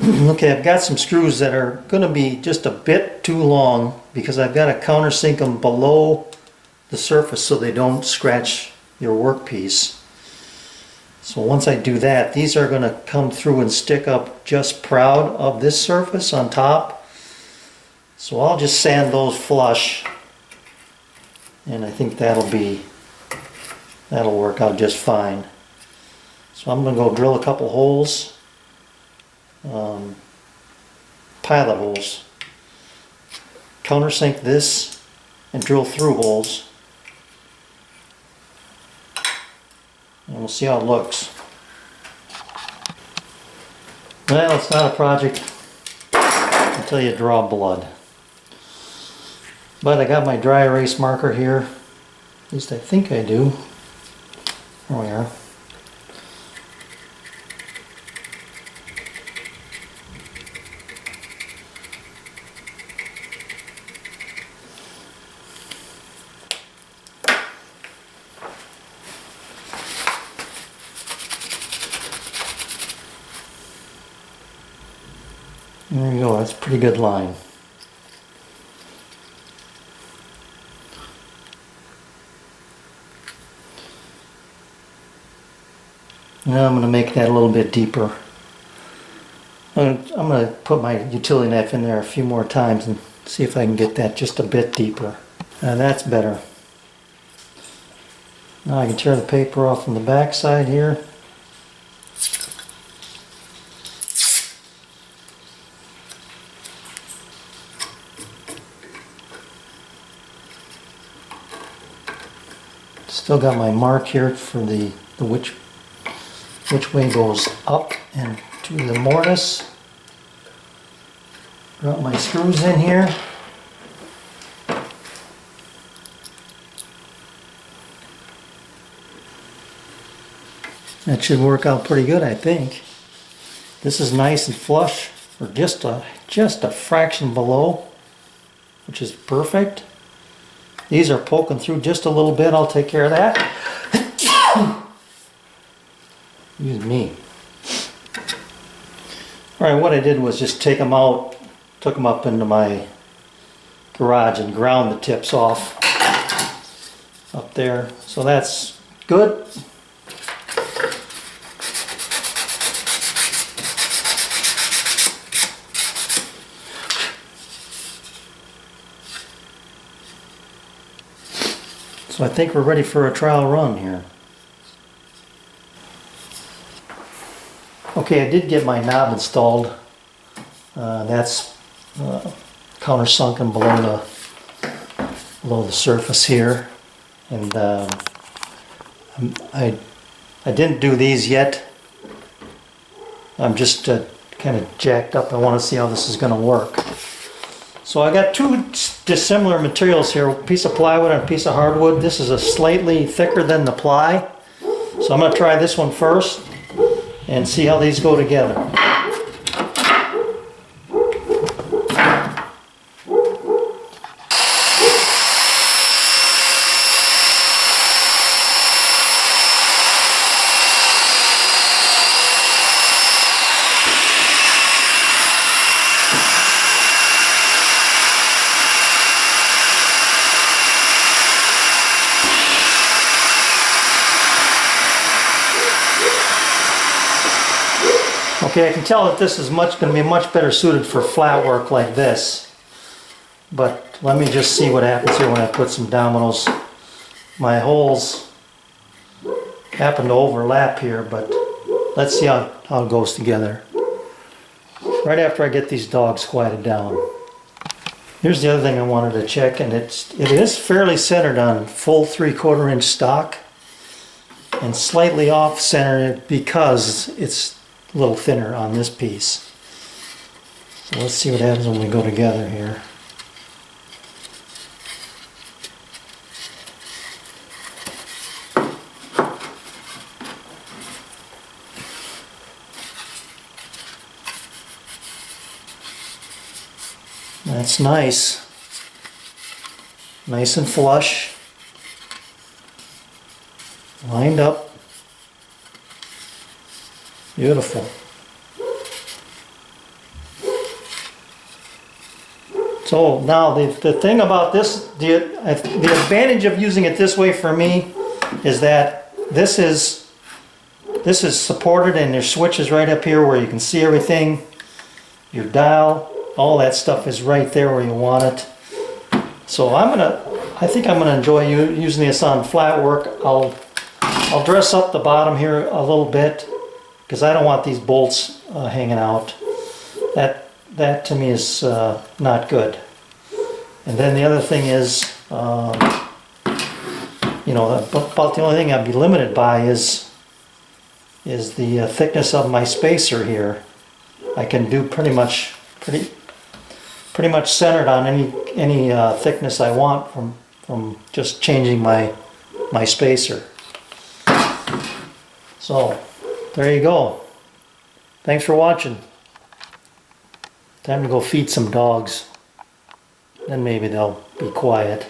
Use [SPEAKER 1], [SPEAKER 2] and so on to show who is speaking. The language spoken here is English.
[SPEAKER 1] Okay, I've got some screws that are going to be just a bit too long because I've got to countersink them below the surface so they don't scratch your workpiece. So once I do that, these are going to come through and stick up just proud of this surface on top. So I'll just sand those flush, and I think that'll work out just fine. So I'm going to go drill a couple holes, pilot holes, countersink this and drill through holes, and we'll see how it looks. Well, it's not a project until you draw blood. But I got my dry erase marker here. At least I think I do. There we are. There you go, that's a pretty good line. Now I'm going to make that a little bit deeper. I'm going to put my utility knife in there a few more times and see if I can get that just a bit deeper. That's better. Now I can tear the paper off from the back side here. Still got my mark here for the which way goes up and to the mortise. Drop my screws in here. That should work out pretty good, I think. This is nice and flush, or just a fraction below, which is perfect. These are poking through just a little bit. I'll take care of that. Excuse me. Alright, what I did was just take them out, took them up into my garage and ground the tips off up there. So that's good. So I think we're ready for a trial run here. Okay, I did get my knob installed. That's countersunken below the surface here, and I didn't do these yet. I'm just kind of jacked up. I want to see how this is going to work. So I got two dissimilar materials here, a piece of plywood and a piece of hardwood. This is a slightly thicker than the ply. So I'm going to try this one first and see how these go together. Okay, I can tell that this is going to be much better suited for flat work like this. But let me just see what happens here when I put some dominoes. My holes happen to overlap here, but let's see how it goes together. Right after I get these dogs quieted down. Here's the other thing I wanted to check, and it is fairly centered on full 3/4 inch stock and slightly off center because it's a little thinner on this piece. So let's see what happens when we go together here. That's nice. Nice and flush. Lined up. Beautiful. So now the thing about this, the advantage of using it this way for me is that this is supported and there's switches right up here where you can see everything. Your dial, all that stuff is right there where you want it. So I think I'm gonna enjoy using this on flat work. I'll dress up the bottom here a little bit because I don't want these bolts hanging out. That to me is not good. And then the other thing is, you know, about the only thing I'd be limited by is the thickness of my spacer here. I can do pretty much centered on any thickness I want from just changing my spacer. So there you go. Thanks for watching. Time to go feed some dogs. Then maybe they'll be quiet.